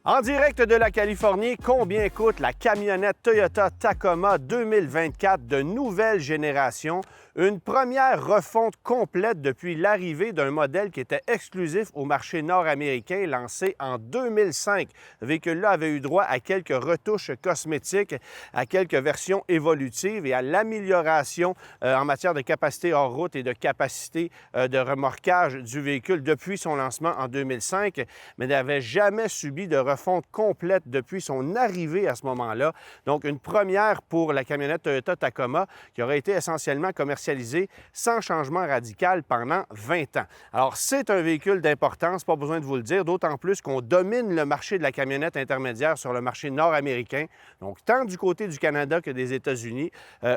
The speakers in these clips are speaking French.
En direct de la Californie, combien coûte la camionnette Toyota Tacoma 2024 de nouvelle génération? Une première refonte complète depuis l'arrivée d'un modèle qui était exclusif au marché nord-américain, lancé en 2005. Ce véhicule-là avait eu droit à quelques retouches cosmétiques, à quelques versions évolutives et à l'amélioration en matière de capacité hors route et de capacité de remorquage du véhicule depuis son lancement en 2005, mais n'avait jamais subi de refonte complète depuis son arrivée à ce moment-là. Donc, une première pour la camionnette Toyota Tacoma qui aurait été essentiellement commercialisée sans changement radical pendant 20 ans. Alors, c'est un véhicule d'importance, pas besoin de vous le dire, d'autant plus qu'on domine le marché de la camionnette intermédiaire sur le marché nord-américain, donc tant du côté du Canada que des États-Unis,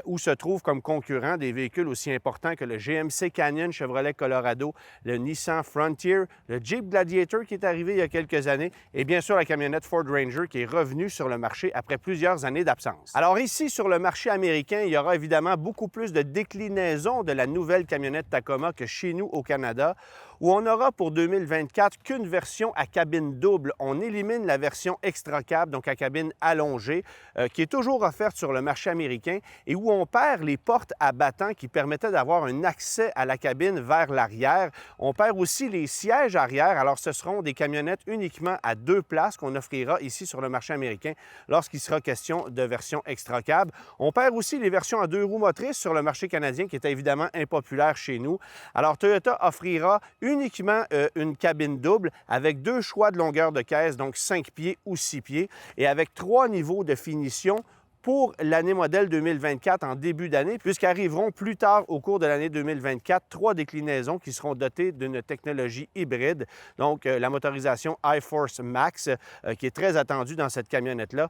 où se trouvent comme concurrents des véhicules aussi importants que le GMC Canyon, Chevrolet Colorado, le Nissan Frontier, le Jeep Gladiator qui est arrivé il y a quelques années, et bien sûr la camionnette Ford Ranger qui est revenue sur le marché après plusieurs années d'absence. Alors ici, sur le marché américain, il y aura évidemment beaucoup plus de déclinaisons de la nouvelle camionnette Tacoma que chez nous au Canada, où on aura pour 2024 qu'une version à cabine double. On élimine la version extra cab, donc à cabine allongée, qui est toujours offerte sur le marché américain et où on perd les portes à battant qui permettaient d'avoir un accès à la cabine vers l'arrière. On perd aussi les sièges arrière. Alors, ce seront des camionnettes uniquement à 2 places qu'on offrira ici sur le marché américain lorsqu'il sera question de version extra cab. On perd aussi les versions à 2 roues motrices sur le marché canadien qui était évidemment impopulaire chez nous. Alors, Toyota offrira uniquement une cabine double avec 2 choix de longueur de caisse, donc 5 pieds ou 6 pieds, et avec 3 niveaux de finition pour l'année modèle 2024 en début d'année, puisqu'arriveront plus tard au cours de l'année 2024 3 déclinaisons qui seront dotées d'une technologie hybride, donc la motorisation iForce Max, qui est très attendue dans cette camionnette-là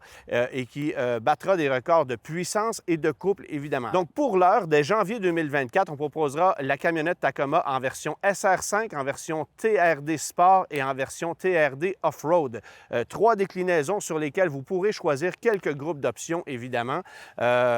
et qui battra des records de puissance et de couple, évidemment. Donc pour l'heure, dès janvier 2024, on proposera la camionnette Tacoma en version SR5, en version TRD Sport et en version TRD Off-Road. 3 déclinaisons sur lesquelles vous pourrez choisir quelques groupes d'options, évidemment,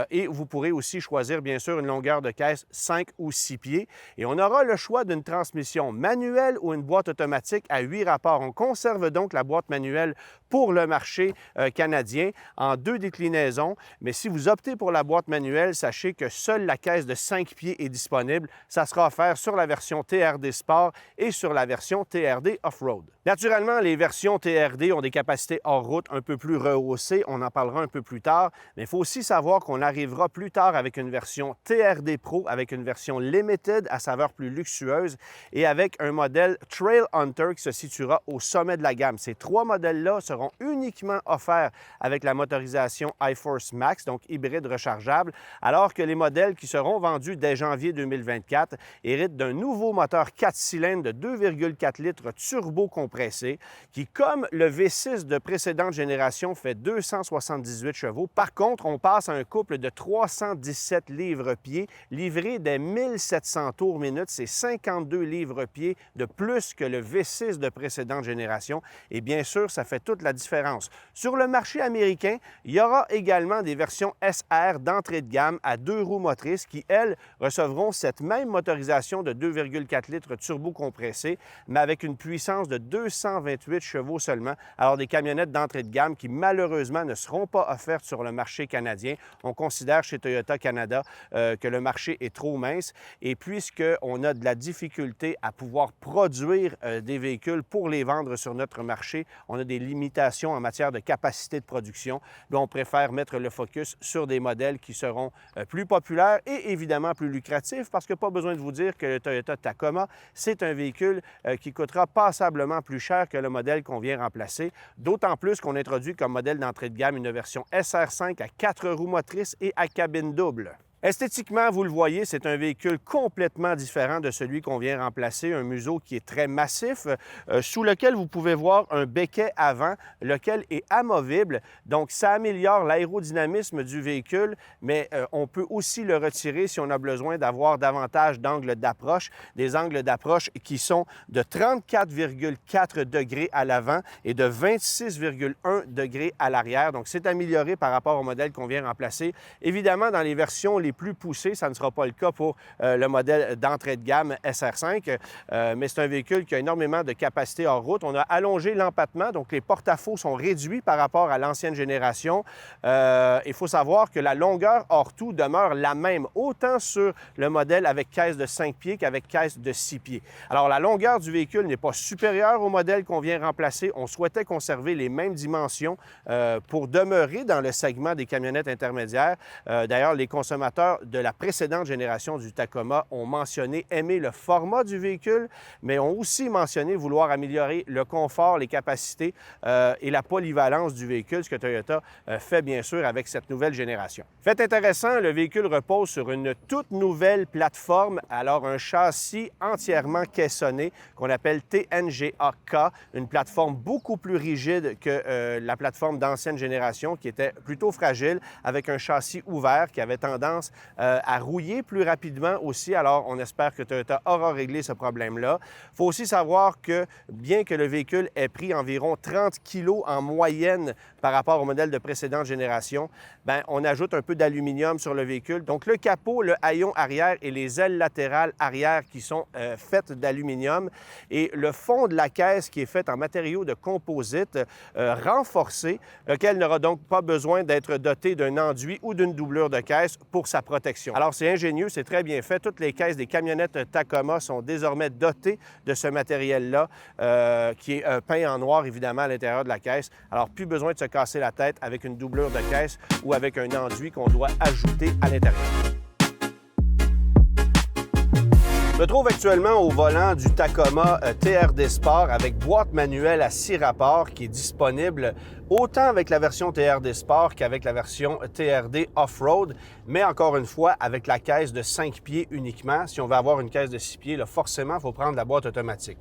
et vous pourrez aussi choisir, bien sûr, une longueur de caisse 5 ou 6 pieds. Et on aura le choix d'une transmission manuelle ou une boîte automatique à 8 rapports. On conserve donc la boîte manuelle pour le marché canadien en 2 déclinaisons. Mais si vous optez pour la boîte manuelle, sachez que seule la caisse de 5 pieds est disponible. Ça sera offert sur la version TRD Sport et sur la version TRD Off-Road. Naturellement, les versions TRD ont des capacités hors route un peu plus rehaussées. On en parlera un peu plus tard. Mais il faut aussi savoir qu'on arrivera plus tard avec une version TRD Pro, avec une version Limited à saveur plus luxueuse et avec un modèle Trail Hunter qui se situera au sommet de la gamme. Ces 3 modèles-là seront uniquement offerts avec la motorisation iForce Max, donc hybride rechargeable, alors que les modèles qui seront vendus dès janvier 2024 héritent d'un nouveau moteur 4 cylindres de 2,4 litres turbo compressé qui, comme le V6 de précédente génération, fait 278 chevaux. Par contre, on passe à un couple de 317 livres-pieds livré dès 1700 tours minute. C'est 52 livres-pieds de plus que le V6 de précédente génération. Et bien sûr, ça fait toute la différence. Sur le marché américain, il y aura également des versions SR d'entrée de gamme à 2 roues motrices qui, elles, recevront cette même motorisation de 2,4 litres turbo compressé, mais avec une puissance de 228 chevaux seulement. Alors, des camionnettes d'entrée de gamme qui, malheureusement, ne seront pas offertes sur le marché canadien. On considère chez Toyota Canada que le marché est trop mince et puisqu'on a de la difficulté à pouvoir produire des véhicules pour les vendre sur notre marché, on a des limitations en matière de capacité de production. Bien, on préfère mettre le focus sur des modèles qui seront plus populaires et évidemment plus lucratifs parce que pas besoin de vous dire que le Toyota Tacoma, c'est un véhicule qui coûtera passablement plus cher que le modèle qu'on vient remplacer, d'autant plus qu'on introduit comme modèle d'entrée de gamme une version SR5 à 4 roues motrices et à cabine double. Esthétiquement, vous le voyez, c'est un véhicule complètement différent de celui qu'on vient remplacer, un museau qui est très massif, sous lequel vous pouvez voir un becquet avant, lequel est amovible. Donc, ça améliore l'aérodynamisme du véhicule, mais on peut aussi le retirer si on a besoin d'avoir davantage d'angles d'approche, des angles d'approche qui sont de 34,4 degrés à l'avant et de 26,1 degrés à l'arrière. Donc, c'est amélioré par rapport au modèle qu'on vient remplacer. Évidemment, dans les versions les les plus poussés. Ça ne sera pas le cas pour le modèle d'entrée de gamme SR5, mais c'est un véhicule qui a énormément de capacité hors route. On a allongé l'empattement, donc les porte-à-faux sont réduits par rapport à l'ancienne génération. Il faut savoir que la longueur hors tout demeure la même, autant sur le modèle avec caisse de 5 pieds qu'avec caisse de 6 pieds. Alors, la longueur du véhicule n'est pas supérieure au modèle qu'on vient remplacer. On souhaitait conserver les mêmes dimensions pour demeurer dans le segment des camionnettes intermédiaires. D'ailleurs, les consommateurs de la précédente génération du Tacoma ont mentionné aimer le format du véhicule, mais ont aussi mentionné vouloir améliorer le confort, les capacités et la polyvalence du véhicule, ce que Toyota fait bien sûr avec cette nouvelle génération. Fait intéressant, le véhicule repose sur une toute nouvelle plateforme, alors un châssis entièrement caissonné qu'on appelle TNGA-K, une plateforme beaucoup plus rigide que la plateforme d'ancienne génération qui était plutôt fragile, avec un châssis ouvert qui avait tendance à rouiller plus rapidement aussi. Alors, on espère que Toyota aura réglé ce problème-là. Il faut aussi savoir que, bien que le véhicule ait pris environ 30 kg en moyenne par rapport au modèle de précédente génération, bien, on ajoute un peu d'aluminium sur le véhicule. Donc, le capot, le haillon arrière et les ailes latérales arrière qui sont faites d'aluminium et le fond de la caisse qui est fait en matériaux de composite renforcé, lequel n'aura donc pas besoin d'être doté d'un enduit ou d'une doublure de caisse pour sa protection. Alors, c'est ingénieux, c'est très bien fait. Toutes les caisses des camionnettes Tacoma sont désormais dotées de ce matériel-là qui est peint en noir, évidemment, à l'intérieur de la caisse. Alors, plus besoin de se casser la tête avec une doublure de caisse ou avec un enduit qu'on doit ajouter à l'intérieur. Je me trouve actuellement au volant du Tacoma TRD Sport avec boîte manuelle à 6 rapports qui est disponible autant avec la version TRD Sport qu'avec la version TRD Off-Road, mais encore une fois, avec la caisse de 5 pieds uniquement. Si on veut avoir une caisse de 6 pieds, là, forcément, il faut prendre la boîte automatique.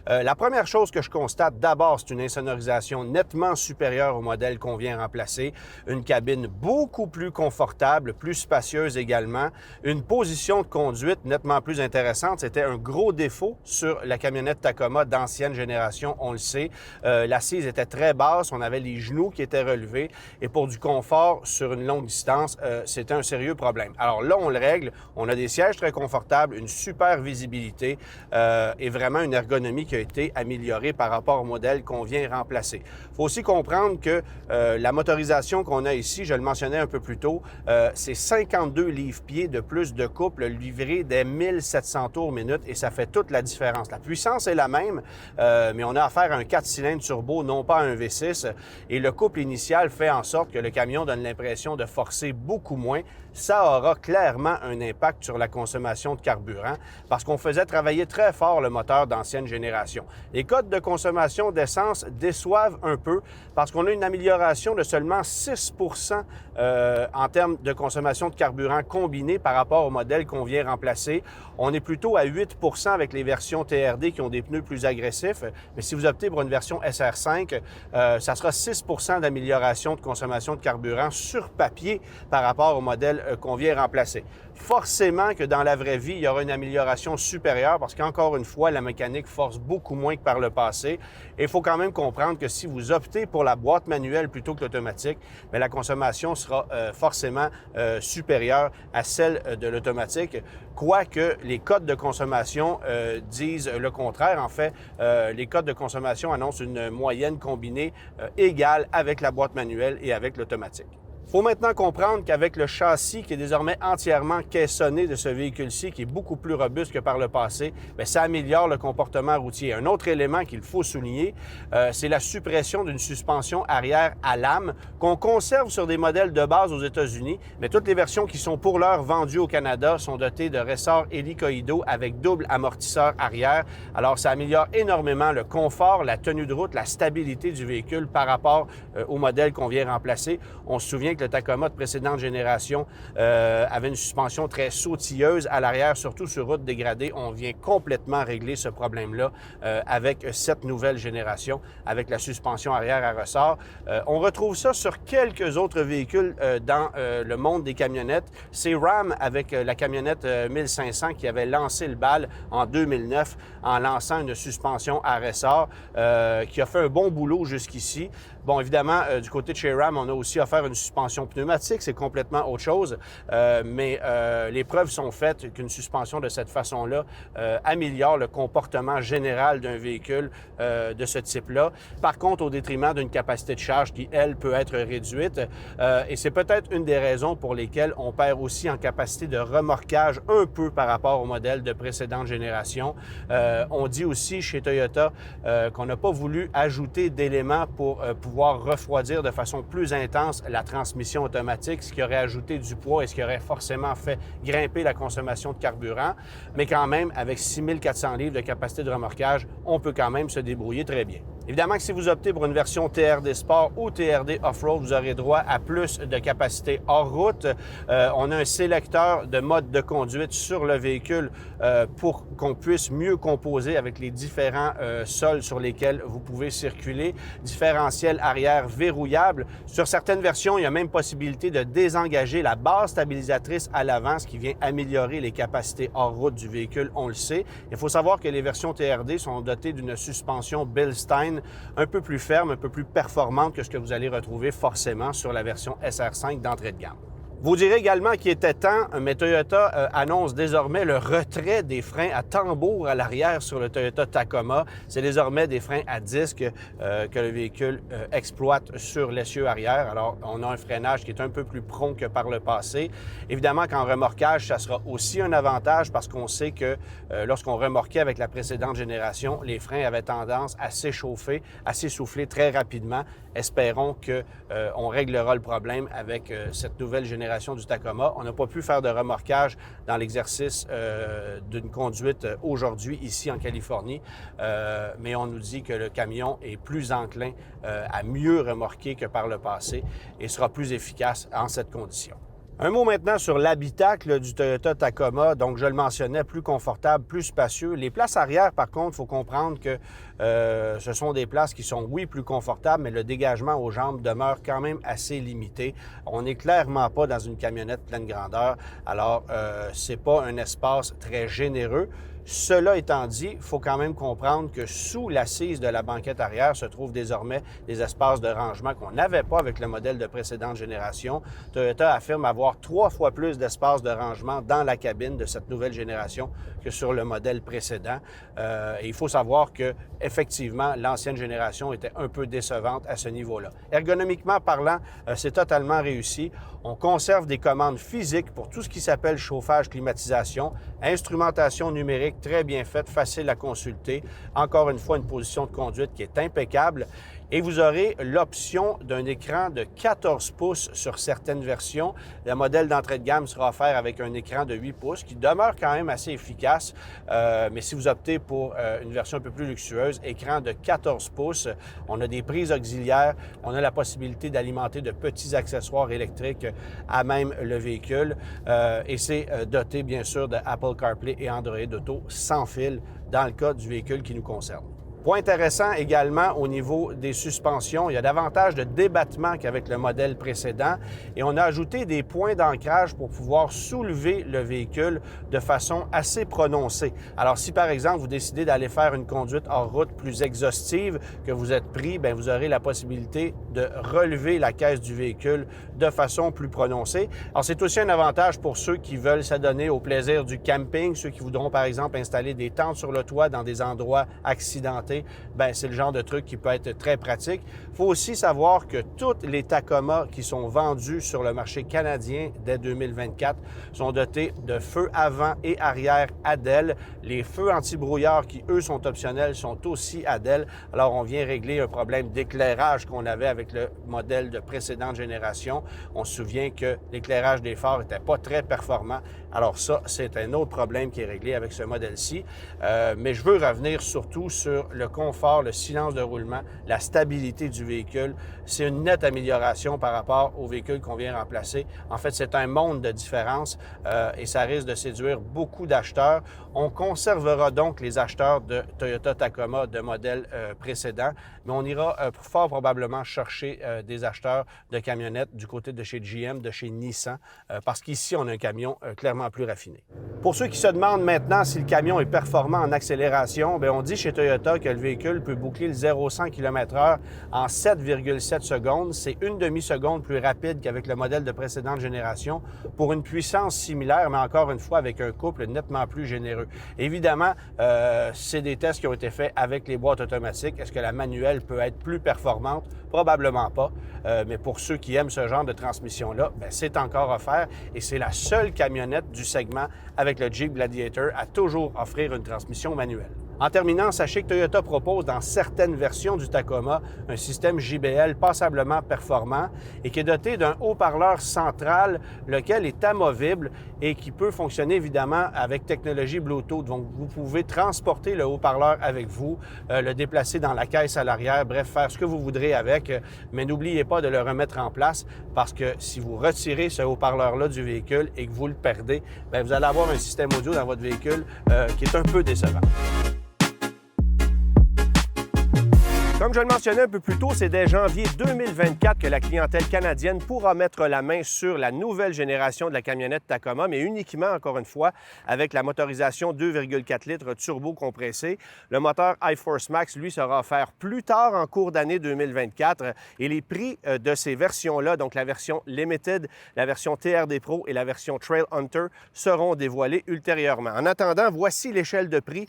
La première chose que je constate, d'abord, c'est une insonorisation nettement supérieure au modèle qu'on vient remplacer, une cabine beaucoup plus confortable, plus spacieuse également, une position de conduite nettement plus intéressante. C'était un gros défaut sur la camionnette Tacoma d'ancienne génération, on le sait. L'assise était très basse, on avait les genoux qui étaient relevés et pour du confort sur une longue distance, c'était un sérieux problème. Alors là, on le règle. On a des sièges très confortables, une super visibilité et vraiment une ergonomie qui a été améliorée par rapport au modèle qu'on vient remplacer. Il faut aussi comprendre que la motorisation qu'on a ici, je le mentionnais un peu plus tôt, c'est 52 livres-pieds de plus de couple livré des 1700 tours minute et ça fait toute la différence. La puissance est la même, mais on a affaire à un 4 cylindres turbo, non pas à un V6. Et le couple initial fait en sorte que le camion donne l'impression de forcer beaucoup moins. Ça aura clairement un impact sur la consommation de carburant parce qu'on faisait travailler très fort le moteur d'ancienne génération. Les codes de consommation d'essence déçoivent un peu parce qu'on a une amélioration de seulement 6 en termes de consommation de carburant combiné par rapport au modèle qu'on vient remplacer. On est plutôt à 8 avec les versions TRD qui ont des pneus plus agressifs. Mais si vous optez pour une version SR5, ça sera 6 d'amélioration de consommation de carburant sur papier par rapport au modèle qu'on vient remplacer. Forcément que dans la vraie vie, il y aura une amélioration supérieure parce qu'encore une fois, la mécanique force beaucoup moins que par le passé. Et il faut quand même comprendre que si vous optez pour la boîte manuelle plutôt que l'automatique, bien, la consommation sera forcément supérieure à celle de l'automatique. Quoique les codes de consommation disent le contraire. En fait, les codes de consommation annoncent une moyenne combinée égale avec la boîte manuelle et avec l'automatique. Il faut maintenant comprendre qu'avec le châssis qui est désormais entièrement caissonné de ce véhicule-ci, qui est beaucoup plus robuste que par le passé, bien, ça améliore le comportement routier. Un autre élément qu'il faut souligner, c'est la suppression d'une suspension arrière à lame qu'on conserve sur des modèles de base aux États-Unis, mais toutes les versions qui sont pour l'heure vendues au Canada sont dotées de ressorts hélicoïdaux avec double amortisseur arrière. Alors, ça améliore énormément le confort, la tenue de route, la stabilité du véhicule par rapport au modèle qu'on vient remplacer. On se souvient que le Tacoma de précédente génération avait une suspension très sautilleuse à l'arrière, surtout sur route dégradée. On vient complètement régler ce problème-là avec cette nouvelle génération, avec la suspension arrière à ressort. On retrouve ça sur quelques autres véhicules dans le monde des camionnettes. C'est Ram avec la camionnette 1500 qui avait lancé le bal en 2009 en lançant une suspension à ressort qui a fait un bon boulot jusqu'ici. Bon, évidemment, du côté de chez Ram, on a aussi offert une suspension pneumatique, c'est complètement autre chose, mais les preuves sont faites qu'une suspension de cette façon-là améliore le comportement général d'un véhicule de ce type-là. Par contre, au détriment d'une capacité de charge qui, elle, peut être réduite, et c'est peut-être une des raisons pour lesquelles on perd aussi en capacité de remorquage un peu par rapport au modèle de précédente génération. On dit aussi chez Toyota qu'on n'a pas voulu ajouter d'éléments pour pouvoir refroidir de façon plus intense la transmission automatique, ce qui aurait ajouté du poids et ce qui aurait forcément fait grimper la consommation de carburant. Mais quand même, avec 6400 livres de capacité de remorquage, on peut quand même se débrouiller très bien. Évidemment que si vous optez pour une version TRD Sport ou TRD Off-Road, vous aurez droit à plus de capacité hors route. On a un sélecteur de mode de conduite sur le véhicule pour qu'on puisse mieux composer avec les différents sols sur lesquels vous pouvez circuler. Différentiel arrière verrouillable. Sur certaines versions, il y a même possibilité de désengager la base stabilisatrice à l'avant, ce qui vient améliorer les capacités hors route du véhicule, on le sait. Il faut savoir que les versions TRD sont dotées d'une suspension Bilstein un peu plus ferme, un peu plus performante que ce que vous allez retrouver forcément sur la version SR5 d'entrée de gamme. Vous direz également qu'il était temps, mais Toyota annonce désormais le retrait des freins à tambour à l'arrière sur le Toyota Tacoma. C'est désormais des freins à disque que le véhicule exploite sur l'essieu arrière. Alors, on a un freinage qui est un peu plus prompt que par le passé. Évidemment qu'en remorquage, ça sera aussi un avantage parce qu'on sait que lorsqu'on remorquait avec la précédente génération, les freins avaient tendance à s'échauffer, à s'essouffler très rapidement. Espérons qu'on réglera le problème avec cette nouvelle génération du Tacoma. On n'a pas pu faire de remorquage dans l'exercice d'une conduite aujourd'hui ici en Californie, mais on nous dit que le camion est plus enclin à mieux remorquer que par le passé et sera plus efficace en cette condition. Un mot maintenant sur l'habitacle du Toyota Tacoma. Donc, je le mentionnais, plus confortable, plus spacieux. Les places arrière, par contre, il faut comprendre que ce sont des places qui sont, oui, plus confortables, mais le dégagement aux jambes demeure quand même assez limité. On n'est clairement pas dans une camionnette pleine grandeur. Alors, c'est pas un espace très généreux. Cela étant dit, il faut quand même comprendre que sous l'assise de la banquette arrière se trouvent désormais des espaces de rangement qu'on n'avait pas avec le modèle de précédente génération. Toyota affirme avoir 3 fois plus d'espace de rangement dans la cabine de cette nouvelle génération que sur le modèle précédent. Et il faut savoir que, effectivement, l'ancienne génération était un peu décevante à ce niveau-là. Ergonomiquement parlant, c'est totalement réussi. On conserve des commandes physiques pour tout ce qui s'appelle chauffage, climatisation, instrumentation numérique très bien faite, facile à consulter. Encore une fois, une position de conduite qui est impeccable. Et vous aurez l'option d'un écran de 14 pouces sur certaines versions. Le modèle d'entrée de gamme sera offert avec un écran de 8 pouces qui demeure quand même assez efficace. Mais si vous optez pour une version un peu plus luxueuse, écran de 14 pouces, on a des prises auxiliaires, on a la possibilité d'alimenter de petits accessoires électriques à même le véhicule. Et c'est doté bien sûr de Apple CarPlay et Android Auto sans fil dans le cas du véhicule qui nous concerne. Point intéressant également au niveau des suspensions, il y a davantage de débattement qu'avec le modèle précédent et on a ajouté des points d'ancrage pour pouvoir soulever le véhicule de façon assez prononcée. Alors si par exemple vous décidez d'aller faire une conduite hors route plus exhaustive, que vous êtes pris, bien, vous aurez la possibilité de relever la caisse du véhicule de façon plus prononcée. Alors c'est aussi un avantage pour ceux qui veulent s'adonner au plaisir du camping, ceux qui voudront par exemple installer des tentes sur le toit dans des endroits accidentés. Bien, c'est le genre de truc qui peut être très pratique. Il faut aussi savoir que toutes les Tacoma qui sont vendues sur le marché canadien dès 2024 sont dotées de feux avant et arrière ADEL. Les feux anti-brouillard qui, eux, sont optionnels, sont aussi ADEL. Alors, on vient régler un problème d'éclairage qu'on avait avec le modèle de précédente génération. On se souvient que l'éclairage des phares n'était pas très performant. Alors ça, c'est un autre problème qui est réglé avec ce modèle-ci. Mais je veux revenir surtout sur le confort, le silence de roulement, la stabilité du véhicule. C'est une nette amélioration par rapport au véhicule qu'on vient remplacer. En fait, c'est un monde de différence et ça risque de séduire beaucoup d'acheteurs. On conservera donc les acheteurs de Toyota Tacoma de modèle précédent, mais on ira fort probablement chercher marché des acheteurs de camionnettes du côté de chez GM, de chez Nissan, parce qu'ici, on a un camion clairement plus raffiné. Pour ceux qui se demandent maintenant si le camion est performant en accélération, bien, on dit chez Toyota que le véhicule peut boucler le 0-100 km/h en 7,7 secondes. C'est une demi-seconde plus rapide qu'avec le modèle de précédente génération pour une puissance similaire, mais encore une fois avec un couple nettement plus généreux. Évidemment, c'est des tests qui ont été faits avec les boîtes automatiques. Est-ce que la manuelle peut être plus performante? Probablement pas. Mais pour ceux qui aiment ce genre de transmission-là, c'est encore offert et c'est la seule camionnette du segment avec le Jeep Gladiator à toujours offrir une transmission manuelle. En terminant, sachez que Toyota propose dans certaines versions du Tacoma un système JBL passablement performant et qui est doté d'un haut-parleur central, lequel est amovible et qui peut fonctionner évidemment avec technologie Bluetooth. Donc, vous pouvez transporter le haut-parleur avec vous, le déplacer dans la caisse à l'arrière, bref, faire ce que vous voudrez avec, mais n'oubliez pas de le remettre en place parce que si vous retirez ce haut-parleur-là du véhicule et que vous le perdez, bien, vous allez avoir un système audio dans votre véhicule qui est un peu décevant. Comme je le mentionnais un peu plus tôt, c'est dès janvier 2024 que la clientèle canadienne pourra mettre la main sur la nouvelle génération de la camionnette Tacoma, mais uniquement, encore une fois, avec la motorisation 2,4 litres turbo compressé. Le moteur iForce Max, lui, sera offert plus tard en cours d'année 2024 et les prix de ces versions-là, donc la version Limited, la version TRD Pro et la version Trail Hunter, seront dévoilés ultérieurement. En attendant, voici l'échelle de prix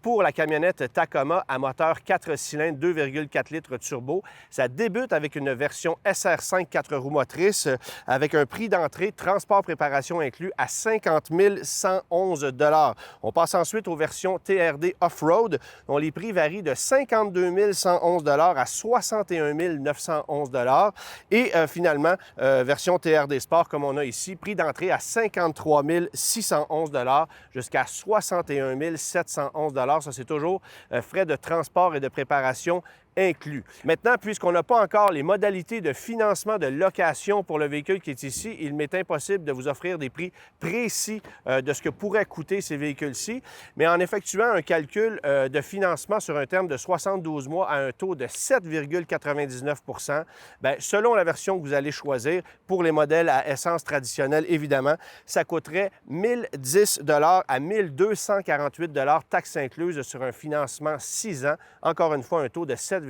pour la camionnette Tacoma à moteur 4 cylindres 2,4 litres turbo. Ça débute avec une version SR5 4 roues motrices avec un prix d'entrée, transport, préparation inclus à 50 111 $. On passe ensuite aux versions TRD Off-Road, dont les prix varient de 52 111 $ à 61 911 $. Et finalement, version TRD Sport, comme on a ici, prix d'entrée à 53 611 $ jusqu'à 61 711 $. Ça, c'est toujours frais de transport et de préparation inclus. Maintenant, puisqu'on n'a pas encore les modalités de financement de location pour le véhicule qui est ici, il m'est impossible de vous offrir des prix précis de ce que pourraient coûter ces véhicules-ci, mais en effectuant un calcul de financement sur un terme de 72 mois à un taux de 7,99 %, bien, selon la version que vous allez choisir, pour les modèles à essence traditionnelle, évidemment, ça coûterait 1010 $ à 1248 $ taxes incluses sur un financement 6 ans. Encore une fois, un taux de 7,99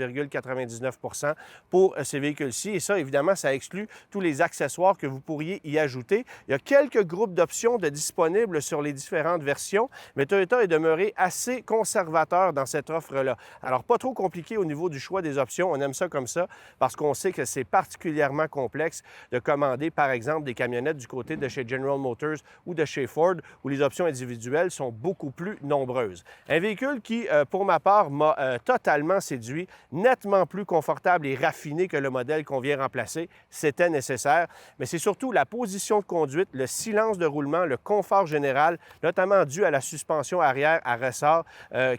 % pour ces véhicules-ci. Et ça, évidemment, ça exclut tous les accessoires que vous pourriez y ajouter. Il y a quelques groupes d'options disponibles sur les différentes versions, mais Toyota est demeuré assez conservateur dans cette offre-là. Alors, pas trop compliqué au niveau du choix des options. On aime ça comme ça parce qu'on sait que c'est particulièrement complexe de commander, par exemple, des camionnettes du côté de chez General Motors ou de chez Ford, où les options individuelles sont beaucoup plus nombreuses. Un véhicule qui, pour ma part, m'a totalement séduit, nettement plus confortable et raffiné que le modèle qu'on vient remplacer. C'était nécessaire, mais c'est surtout la position de conduite, le silence de roulement, le confort général, notamment dû à la suspension arrière à ressort,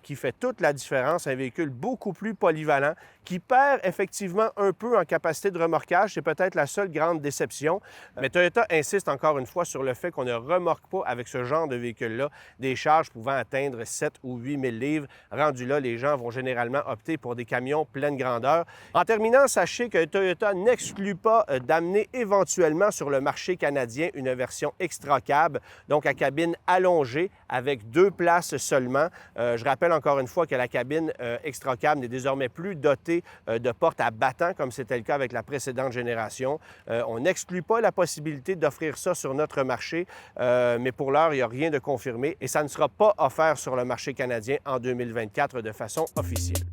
qui fait toute la différence. Un véhicule beaucoup plus polyvalent, qui perd effectivement un peu en capacité de remorquage. C'est peut-être la seule grande déception. Mais Toyota insiste encore une fois sur le fait qu'on ne remorque pas avec ce genre de véhicule-là des charges pouvant atteindre 7 ou 8 000 livres. Rendu là, les gens vont généralement opter pour des camions pleine grandeur. En terminant, sachez que Toyota n'exclut pas d'amener éventuellement sur le marché canadien une version extra cab, donc à cabine allongée avec 2 places seulement. Je rappelle encore une fois que la cabine extra cab n'est désormais plus dotée de portes à battant comme c'était le cas avec la précédente génération. On n'exclut pas la possibilité d'offrir ça sur notre marché, mais pour l'heure, il n'y a rien de confirmé et ça ne sera pas offert sur le marché canadien en 2024 de façon officielle.